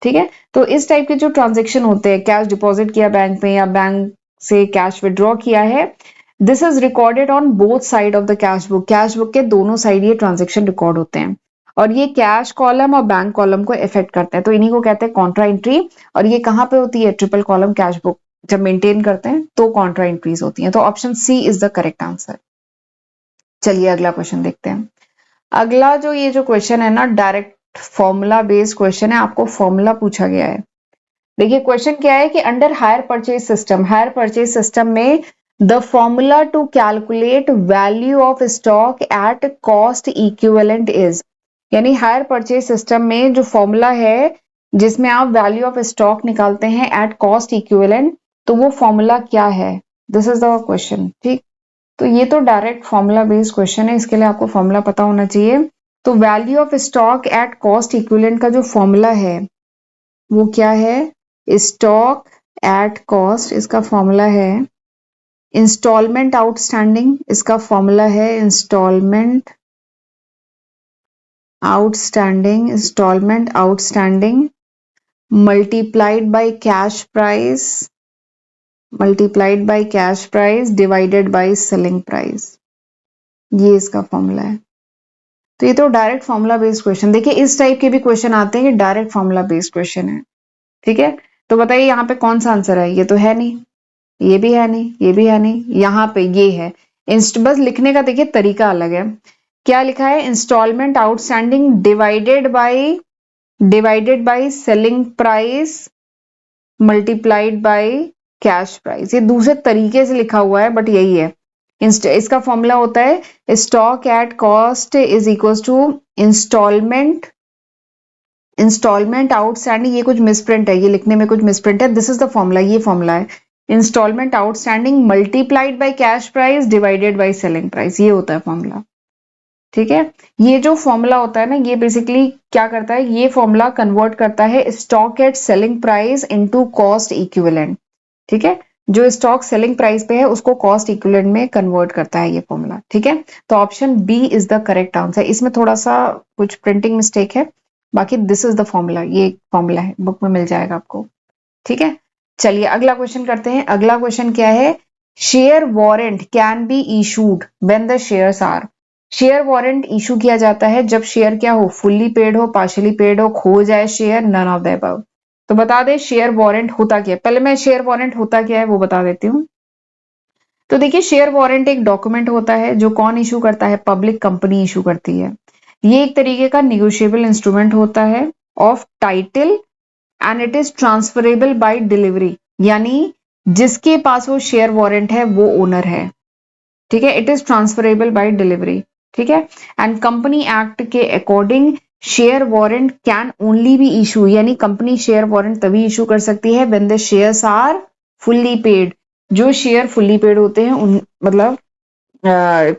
ठीक है, तो इस टाइप के जो ट्रांजेक्शन होते हैं, कैश डिपॉजिट किया बैंक में या बैंक से कैश विड्रॉ किया है, this is recorded on both side of the cash book. Cash book के दोनों साइड ये ट्रांजेक्शन रिकॉर्ड होते हैं और ये कैश कॉलम और बैंक कॉलम को इफेक्ट करते हैं, तो इन्हीं को कहते हैं कॉन्ट्रा एंट्री। और ये कहां पे होती है, ट्रिपल कॉलम कैश बुक जब मेंटेन करते हैं तो कॉन्ट्रा एंट्रीज होती हैं। तो option C is the correct answer. चलिए अगला क्वेश्चन देखते हैं। अगला जो ये जो क्वेश्चन है ना, डायरेक्ट फॉर्मूला बेस्ड क्वेश्चन है, आपको फॉर्मूला पूछा गया है। देखिए क्वेश्चन क्या है कि under hire purchase system, hire purchase system में the formula to calculate value of stock at cost equivalent is, यानी हायर परचेज सिस्टम में जो फॉर्मूला है जिसमें आप वैल्यू ऑफ स्टॉक निकालते हैं एट कॉस्ट इक्विवेलेंट, तो वो फॉर्मूला क्या है, दिस इज द क्वेश्चन। ठीक, तो ये तो डायरेक्ट फॉर्मूला बेस्ड क्वेश्चन है, इसके लिए आपको फॉर्मूला पता होना चाहिए। तो value of stock at cost equivalent का जो फॉर्मूला है वो क्या है? स्टॉक एट कॉस्ट, इसका फॉर्मूला है इंस्टॉलमेंट आउटस्टैंडिंग, इसका फॉर्मूला है instalment outstanding multiplied by cash price divided by selling price. ये इसका फॉर्मूला है। तो ये तो डायरेक्ट फॉर्मूला बेस्ड क्वेश्चन, देखिए इस टाइप के भी क्वेश्चन आते हैं कि डायरेक्ट फॉर्मूला बेस्ड क्वेश्चन है। ठीक है, तो बताइए यहाँ पे कौन सा आंसर है? ये तो है नहीं, ये भी है नहीं, ये भी है नहीं, यहाँ पे ये है। बस लिखने का देखिए तरीका अलग है। क्या लिखा है? Instalment outstanding divided by selling price multiplied by cash price. ये दूसरे तरीके से लिखा हुआ है बट यही है। इसका फॉर्मूला होता है stock at cost is equal to instalment outstanding. ये कुछ मिसप्रिंट है, ये लिखने में कुछ मिसप्रिंट है। दिस इज द फॉर्मूला, ये फॉर्मूला है instalment outstanding multiplied by cash price divided by selling price, ये होता है फॉर्मूला। ठीक है, ये जो फॉर्मूला होता है ना, ये बेसिकली क्या करता है? ये फॉर्मूला कन्वर्ट करता है stock at selling price into cost equivalent. ठीक है, जो स्टॉक सेलिंग प्राइस पे है उसको कॉस्ट इक्विवेलेंट में कन्वर्ट करता है ये फॉर्मूला। ठीक है, तो option B is the correct answer. इसमें थोड़ा सा कुछ प्रिंटिंग मिस्टेक है, बाकी दिस इज द फॉर्मूला, ये फॉर्मूला है, बुक में मिल जाएगा आपको। ठीक है, चलिए अगला क्वेश्चन करते हैं। अगला क्वेश्चन क्या है? Share warrant can be issued when the shares are. Share warrant issue किया जाता है जब शेयर क्या हो? फुल्ली पेड हो, पार्शियली पेड हो, खो जाए share, none of the above. तो बता दे शेयर वारंट होता क्या है। पहले मैं शेयर वारंट होता क्या है वो बता देती हूँ। तो देखिए शेयर वारंट एक डॉक्यूमेंट होता है जो कौन इशू करता है? पब्लिक कंपनी इशू करती है। ये एक तरीके का निगोशिएबल इंस्ट्रूमेंट होता है of title and it is transferable by delivery, यानी जिसके पास वो शेयर वारंट है वो ओनर है। ठीक है, it is transferable by delivery. ठीक है, एंड कंपनी एक्ट के according share warrant can only be issue, यानी कंपनी शेयर वारंट तभी इशू कर सकती है when the shares are fully paid. जो शेयर फुल्ली पेड होते हैं उन मतलब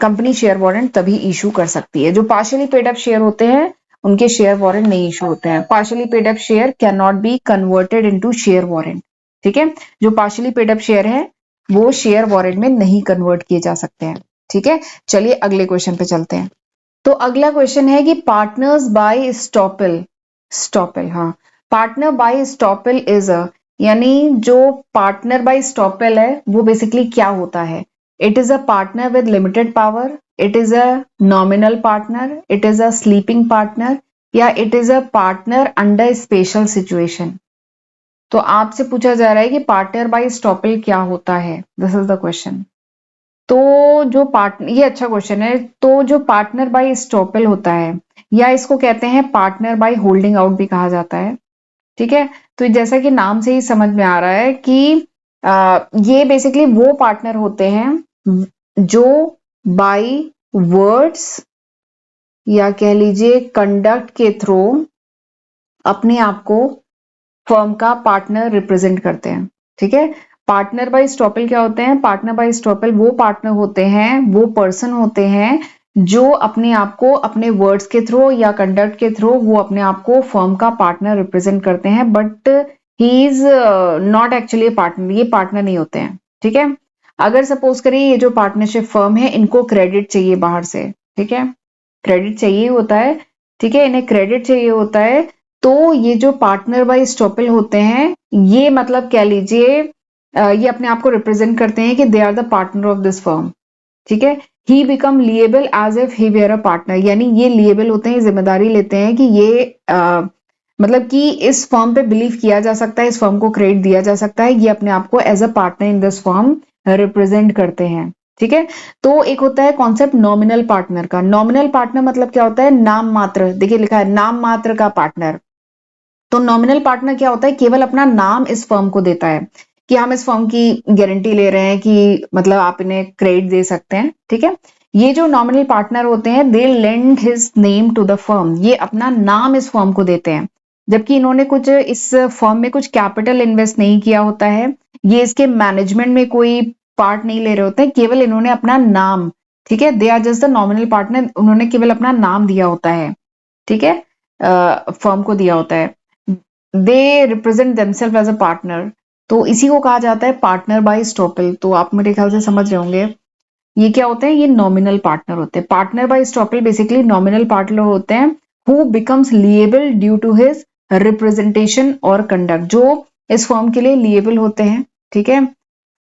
कंपनी शेयर वारंट तभी इशू कर सकती है। जो पार्शियली पेड अप शेयर होते हैं उनके शेयर वारंट नहीं इशू होते हैं। Partially paid up share can not be converted into share warrant. ठीक है, जो पार्शियली पेड अप शेयर है वो शेयर वारंट में नहीं कन्वर्ट किए जा सकते हैं। ठीक है, चलिए अगले क्वेश्चन पे चलते हैं। तो अगला क्वेश्चन है कि पार्टनर्स बाय स्टॉपेल, हाँ, partner by estoppel is a, यानी जो पार्टनर बाय स्टॉपेल है वो बेसिकली क्या होता है? It is a partner with limited power, it is a nominal partner, it is a sleeping partner, या it is a partner under special situation. तो आपसे पूछा जा रहा है कि पार्टनर बाय स्टॉपेल क्या होता है। This is the question. तो जो पार्टनर, ये अच्छा क्वेश्चन है। तो जो पार्टनर बाय स्टॉपेल होता है या इसको कहते हैं पार्टनर बाय होल्डिंग आउट भी कहा जाता है। ठीक है, तो जैसा कि नाम से ही समझ में आ रहा है कि ये बेसिकली वो पार्टनर होते हैं जो बाय वर्ड्स या कह लीजिए कंडक्ट के थ्रू अपने आप को फर्म का पार्टनर रिप्रेजेंट करते हैं। ठीक है, पार्टनर बाय स्टॉपेल क्या होते हैं? पार्टनर बाय स्टॉपेल वो पार्टनर होते हैं, वो पर्सन होते हैं जो अपने आप को अपने वर्ड्स के थ्रू या कंडक्ट के थ्रू वो अपने आप को फर्म का पार्टनर रिप्रेजेंट करते हैं, but he is not actually partner, ये पार्टनर नहीं होते हैं। ठीक है, अगर सपोज करिए ये जो पार्टनरशिप फर्म है इनको क्रेडिट चाहिए बाहर से। ठीक है, क्रेडिट चाहिए होता है। ठीक है, इन्हें क्रेडिट चाहिए होता है। तो ये जो पार्टनर बाय स्टॉपेल होते हैं ये मतलब कह लीजिए ये अपने आप को रिप्रेजेंट करते हैं कि they are the partner of this firm. ठीक है, he become liable as if he were a partner, यानी ये लिएबल होते हैं, जिम्मेदारी लेते हैं कि ये मतलब कि इस फर्म पे बिलीव किया जा सकता है, इस फर्म को क्रेडिट दिया जा सकता है, ये अपने आप को as a partner in this firm represent करते हैं। ठीक है, तो एक होता है कॉन्सेप्ट नॉमिनल पार्टनर का। नॉमिनल पार्टनर मतलब क्या होता है? नाम मात्र, देखिए लिखा है नाम मात्र का पार्टनर। तो नॉमिनल पार्टनर क्या होता है? केवल अपना नाम इस फर्म को देता है कि हम इस फर्म की गारंटी ले रहे हैं कि मतलब आप इन्हें क्रेडिट दे सकते हैं। ठीक है, ये जो नॉमिनल पार्टनर होते हैं they lend his name to the firm, ये अपना नाम इस फर्म को देते हैं, जबकि इन्होंने कुछ इस फर्म में कुछ कैपिटल इन्वेस्ट नहीं किया होता है, ये इसके मैनेजमेंट में कोई पार्ट नहीं ले रहे होते हैं, केवल इन्होंने अपना नाम, ठीक है, they are just the nominal partner, उन्होंने केवल अपना नाम दिया होता है। ठीक है, फर्म को दिया होता है। They represent themselves as a partner, तो इसी को कहा जाता है पार्टनर बाय स्टॉपल। तो आप मेरे ख्याल से समझ रहे होंगे ये क्या होते हैं, ये नॉमिनल पार्टनर होते हैं। Partner by estoppel basically nominal partner होते हैं who becomes liable due to his representation और कंडक्ट, जो इस फर्म के लिए लिएबल होते हैं, ठीक है,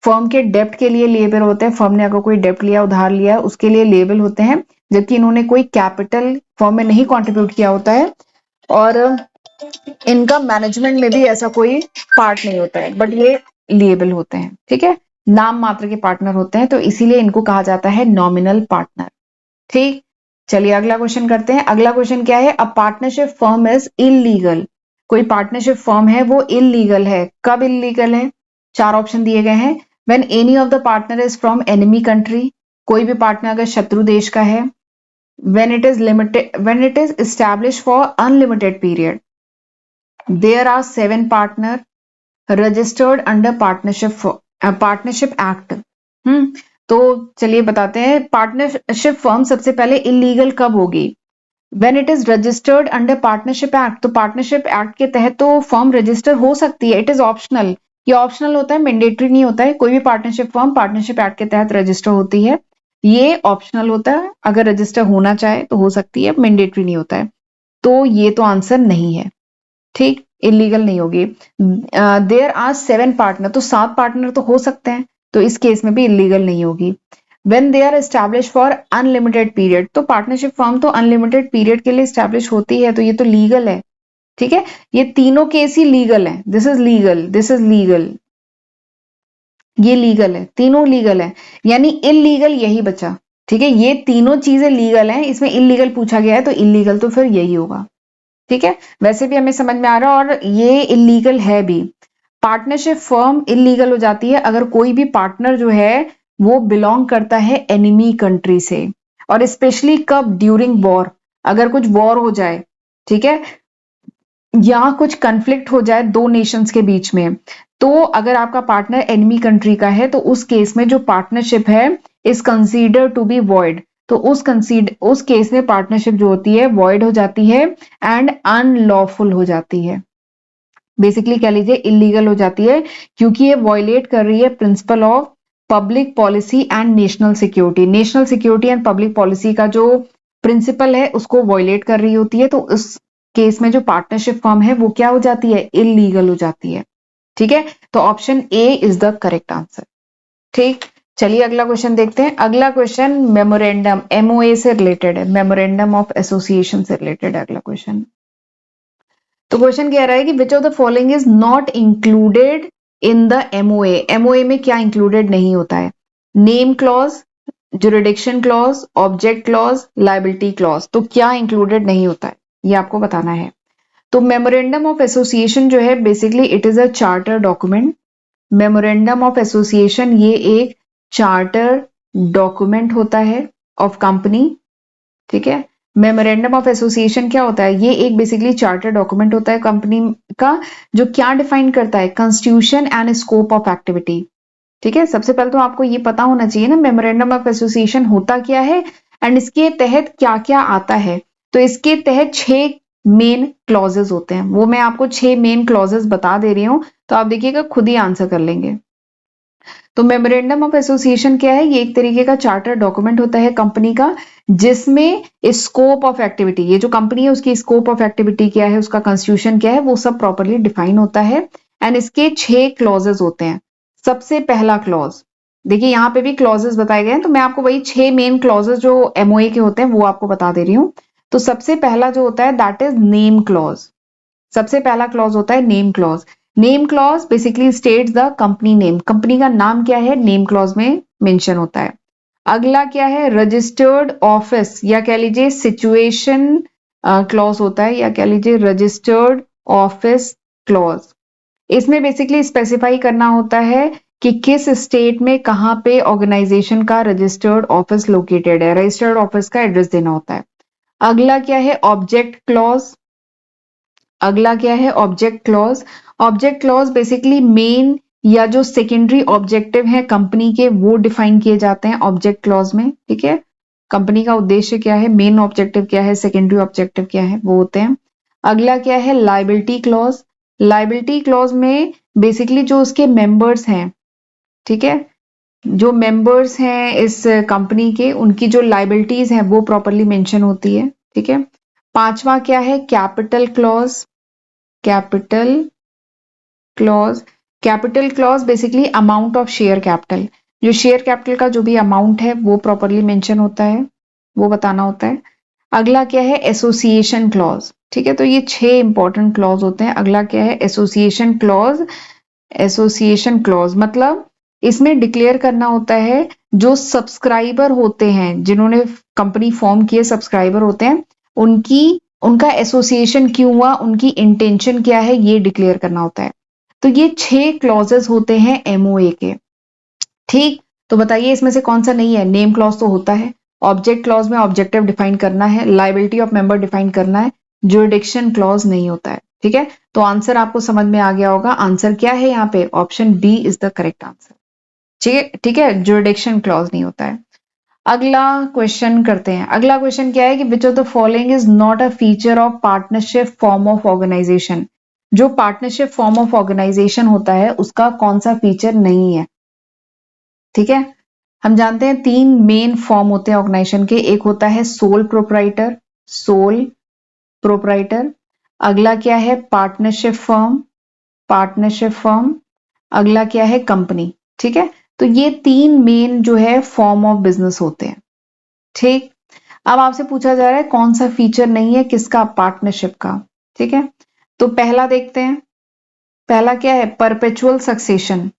फर्म के डेप्ट के लिए लिएबल होते हैं, फर्म ने अगर कोई डेप्ट लिया, उधार लिया, उसके लिए लिएबल होते हैं, जबकि इन्होंने कोई कैपिटल फर्म में नहीं कॉन्ट्रीब्यूट किया होता है, और इनका मैनेजमेंट में भी ऐसा कोई पार्ट नहीं होता है, बट ये लिएबल होते हैं, ठीक है, नाम मात्र के पार्टनर होते हैं, तो इसीलिए इनको कहा जाता है नॉमिनल पार्टनर। ठीक, चलिए अगला क्वेश्चन करते हैं। अगला क्वेश्चन क्या है, a partnership firm is illegal. कोई पार्टनरशिप फर्म है वो इलीगल है, कब इलीगल है, चार ऑप्शन दिए गए हैं। When any of the partner is from enemy country, कोई भी पार्टनर अगर शत्रु देश का है। When it is limited, when it is establish for unlimited period, there are 7 partner, registered under partnership act. तो चलिए बताते हैं, पार्टनरशिप फर्म सबसे पहले इलीगल कब होगी, when it is registered under partnership act. तो पार्टनरशिप एक्ट के तहत तो फर्म रजिस्टर हो सकती है, इट इज ऑप्शनल, ये ऑप्शनल होता है, मैंडेटरी नहीं होता है। कोई भी पार्टनरशिप फर्म पार्टनरशिप एक्ट के तहत रजिस्टर होती है, ये ऑप्शनल होता है, अगर रजिस्टर होना चाहे तो हो सकती है, मैंडेटरी नहीं होता है। तो ये तो आंसर नहीं है, ठीक, इलीगल नहीं होगी। देयर आर 7 पार्टनर, तो 7 पार्टनर तो हो सकते हैं, तो इस केस में भी इलीगल नहीं होगी। When they are establish for unlimited period, तो पार्टनरशिप फर्म तो अनलिमिटेड पीरियड के लिए एस्टैब्लिश होती है, तो ये तो लीगल है, ठीक है, ये तीनों केस ही लीगल है, this is legal, this is legal, ये लीगल है, तीनों लीगल है, यानी इलीगल यही बचा, ठीक है, ये तीनों चीजें लीगल हैं, इसमें इलीगल पूछा गया है, तो इलीगल तो फिर यही होगा, ठीक है, वैसे भी हमें समझ में आ रहा है, और ये इलीगल है भी। पार्टनरशिप फर्म इलीगल हो जाती है अगर कोई भी पार्टनर जो है वो बिलोंग करता है एनिमी कंट्री से, और स्पेशली कब, ड्यूरिंग वॉर, अगर कुछ वॉर हो जाए, ठीक है, या कुछ कंफ्लिक्ट हो जाए दो नेशंस के बीच में, तो अगर आपका पार्टनर एनिमी कंट्री का है, तो उस केस में जो पार्टनरशिप है is consider to be void, तो उस केस में पार्टनरशिप जो होती है वॉइड हो जाती है एंड अनलॉफुल हो जाती है, बेसिकली कह लीजिए इलीगल हो जाती है, क्योंकि ये वॉयलेट कर रही है principle of public policy and national security. National security and public policy का जो प्रिंसिपल है उसको वॉयलेट कर रही होती है, तो उस केस में जो पार्टनरशिप फर्म है वो क्या हो जाती है, इलीगल हो जाती है, ठीक है, तो option A is the correct answer. ठीक, चलिए अगला क्वेश्चन देखते हैं। अगला क्वेश्चन मेमोरेंडम, एमओए से रिलेटेड है, मेमोरेंडम ऑफ एसोसिएशन से रिलेटेड है अगला क्वेश्चन। तो क्वेश्चन कह रहा है कि which of the following is not included in the MOA. MOA में क्या इंक्लूडेड नहीं होता है, name clause, jurisdiction clause, object clause, liability clause, तो क्या इंक्लूडेड नहीं होता है ये आपको बताना है। तो मेमोरेंडम ऑफ एसोसिएशन जो है basically it is a charter document. Memorandum of association ये एक चार्टर डॉक्यूमेंट होता है ऑफ कंपनी, ठीक है। मेमोरेंडम ऑफ एसोसिएशन क्या होता है, ये एक बेसिकली चार्टर डॉक्यूमेंट होता है कंपनी का, जो क्या डिफाइन करता है, constitution and scope of activity, ठीक है। सबसे पहले तो आपको ये पता होना चाहिए ना मेमोरेंडम ऑफ एसोसिएशन होता क्या है एंड इसके तहत क्या क्या आता है। तो इसके तहत 6 मेन क्लॉजेस होते हैं, वो मैं आपको 6 मेन क्लॉजेस बता दे रही हूं, तो आप देखिएगा खुद ही आंसर कर लेंगे। तो मेमोरेंडम ऑफ एसोसिएशन क्या है, ये एक तरीके का चार्टर डॉक्यूमेंट होता है कंपनी का, जिसमें स्कोप ऑफ एक्टिविटी, ये जो कंपनी है उसकी स्कोप ऑफ एक्टिविटी क्या है, उसका कॉन्स्टिट्यूशन क्या है, वो सब प्रॉपर्ली डिफाइन होता है। एंड इसके 6 क्लॉजेस होते हैं। सबसे पहला क्लॉज, देखिए यहाँ पे भी क्लॉजेस बताए गए हैं, तो मैं आपको वही 6 मेन क्लॉजेस जो एमओए के होते हैं वो आपको बता दे रही हूँ। तो सबसे पहला जो होता है दैट इज नेम क्लॉज। सबसे पहला क्लॉज होता है name clause. Name clause basically states the company name, company का नाम क्या है नेम क्लॉज में मेंशन होता है। अगला क्या है, रजिस्टर्ड ऑफिस या कह लीजिए सिचुएशन क्लॉज होता है, या कह लीजिए रजिस्टर्ड ऑफिस क्लॉज। इसमें बेसिकली स्पेसिफाई करना होता है कि किस स्टेट में कहां पे ऑर्गेनाइजेशन का रजिस्टर्ड ऑफिस लोकेटेड है, रजिस्टर्ड ऑफिस का एड्रेस देना होता है। अगला क्या है, ऑब्जेक्ट क्लॉज। अगला क्या है, object clause. Object clause basically main या जो सेकेंडरी ऑब्जेक्टिव है कंपनी के वो डिफाइन किए जाते हैं ऑब्जेक्ट क्लॉज में, ठीक है। कंपनी का उद्देश्य क्या है, मेन ऑब्जेक्टिव क्या है, सेकेंडरी ऑब्जेक्टिव क्या है, वो होते हैं। अगला क्या है, लाइबिलिटी क्लॉज। लाइबिलिटी क्लॉज में बेसिकली जो उसके मेंबर्स हैं, ठीक है, जो मेंबर्स हैं इस कंपनी के, उनकी जो लाइबिलिटीज हैं वो प्रॉपरली मेंशन होती है, ठीक है। पांचवा क्या है, capital clause. Capital clause, capital clause basically amount of share capital, जो शेयर कैपिटल का जो भी अमाउंट है वो प्रॉपरली मेंशन होता है, वो बताना होता है। अगला क्या है, एसोसिएशन क्लॉज, ठीक है। तो ये 6 इंपॉर्टेंट क्लॉज होते हैं। अगला क्या है, एसोसिएशन क्लॉज। एसोसिएशन क्लॉज मतलब इसमें डिक्लेयर करना होता है जो सब्सक्राइबर होते हैं, जिन्होंने कंपनी फॉर्म किए सब्सक्राइबर होते हैं, उनकी उनका एसोसिएशन क्यों हुआ, उनकी इंटेंशन क्या है, ये डिक्लेयर करना होता है। तो ये 6 क्लॉजेस होते हैं एमओए के, ठीक। तो बताइए इसमें से कौन सा नहीं है। नेम क्लॉज तो होता है, ऑब्जेक्ट क्लॉज में ऑब्जेक्टिव डिफाइन करना है, लाइबिलिटी ऑफ मेंबर डिफाइन करना है, ज्यूरिडिक्शन क्लॉज नहीं होता है, ठीक है। तो आंसर आपको समझ में आ गया होगा। आंसर क्या है यहाँ पे, option B is the correct answer, ठीक है, ठीक है, ज्यूरिडिक्शन क्लॉज नहीं होता है। अगला क्वेश्चन करते हैं। अगला क्वेश्चन क्या है कि which of the following is not a feature of partnership form of organisation. जो पार्टनरशिप फॉर्म ऑफ ऑर्गेनाइजेशन होता है उसका कौन सा फीचर नहीं है, ठीक है। हम जानते हैं 3 मेन फॉर्म होते हैं ऑर्गेनाइजेशन के। एक होता है सोल प्रोप्राइटर, सोल प्रोप्राइटर। अगला क्या है, पार्टनरशिप फर्म, पार्टनरशिप फर्म। अगला क्या है, कंपनी, ठीक है। तो ये 3 मेन जो है फॉर्म ऑफ बिजनेस होते हैं, ठीक। अब आपसे पूछा जा रहा है कौन सा फीचर नहीं है, किसका, पार्टनरशिप का, ठीक है। तो पहला देखते हैं, पहला क्या है, परपेचुअल सक्सेशन।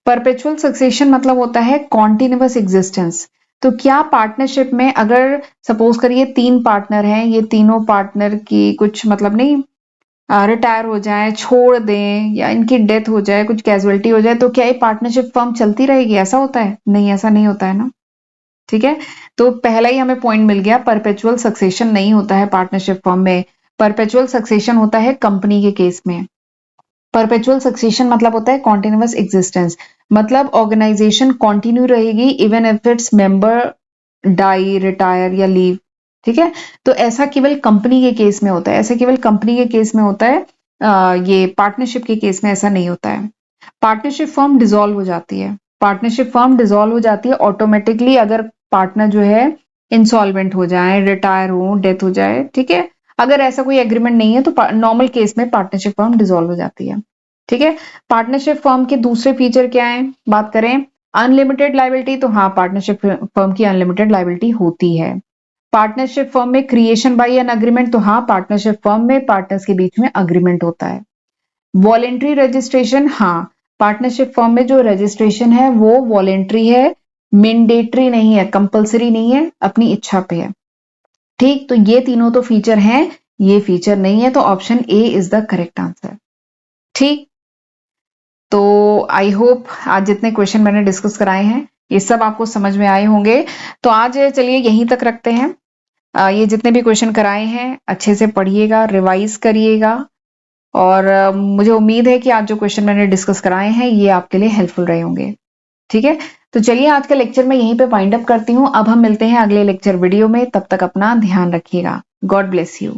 परपेचुअल सक्सेशन मतलब होता है कॉन्टिन्यूअस एग्जिस्टेंस। तो क्या पार्टनरशिप में अगर सपोज करिए 3 पार्टनर हैं, ये तीनों पार्टनर की कुछ मतलब नहीं, रिटायर हो जाए, छोड़ दें, या इनकी डेथ हो जाए, कुछ कैजुअलिटी हो जाए, तो क्या ये पार्टनरशिप फर्म चलती रहेगी, ऐसा होता है? नहीं, ऐसा नहीं होता है ना, ठीक है। तो पहला ही हमें पॉइंट मिल गया, परपेचुअल सक्सेशन नहीं होता है पार्टनरशिप फर्म में। परपेचुअल सक्सेशन होता है कंपनी के केस में। परपेचुअल सक्सेशन मतलब होता है कॉन्टिन्यूअस एग्जिस्टेंस, मतलब ऑर्गेनाइजेशन कॉन्टिन्यू रहेगी even if its member die, retire या लीव, ठीक है। तो ऐसा केवल कंपनी के केस में होता है, ऐसा केवल कंपनी के केस में होता है। ये पार्टनरशिप के केस में ऐसा नहीं होता है। पार्टनरशिप फर्म डिसॉल्व हो जाती है, पार्टनरशिप फर्म डिसॉल्व हो जाती है ऑटोमेटिकली अगर पार्टनर जो है इंसॉल्वेंट हो जाए, रिटायर हो, डेथ हो जाए, ठीक है। अगर ऐसा कोई एग्रीमेंट नहीं है तो नॉर्मल केस में पार्टनरशिप फर्म डिसॉल्व हो जाती है, ठीक है। पार्टनरशिप फर्म के दूसरे फीचर क्या है, बात करें अनलिमिटेड लाइबिलिटी, तो हाँ, पार्टनरशिप फर्म की अनलिमिटेड लाइबिलिटी होती है। पार्टनरशिप फर्म में क्रिएशन बाय एन अग्रीमेंट, तो हाँ, पार्टनरशिप फर्म में पार्टनर्स के बीच में अग्रीमेंट होता है। वॉलेंट्री रजिस्ट्रेशन, हाँ, पार्टनरशिप फर्म में जो रजिस्ट्रेशन है वो वॉलेंट्री है, मैंडेटरी नहीं है, कंपलसरी नहीं है, अपनी इच्छा पे है, ठीक। तो ये तीनों तो फीचर हैं, ये फीचर नहीं है, तो option A is the correct answer, ठीक। तो आई होप आज जितने क्वेश्चन मैंने डिस्कस कराए हैं ये सब आपको समझ में आए होंगे। तो आज चलिए यहीं तक रखते हैं। ये जितने भी क्वेश्चन कराए हैं अच्छे से पढ़िएगा, रिवाइज करिएगा, और मुझे उम्मीद है कि आज जो क्वेश्चन मैंने डिस्कस कराए हैं ये आपके लिए हेल्पफुल रहे होंगे, ठीक है। तो चलिए आज का लेक्चर मैं यहीं पे वाइंड अप करती हूँ। अब हम मिलते हैं अगले लेक्चर वीडियो में, तब तक अपना ध्यान रखिएगा। God bless you.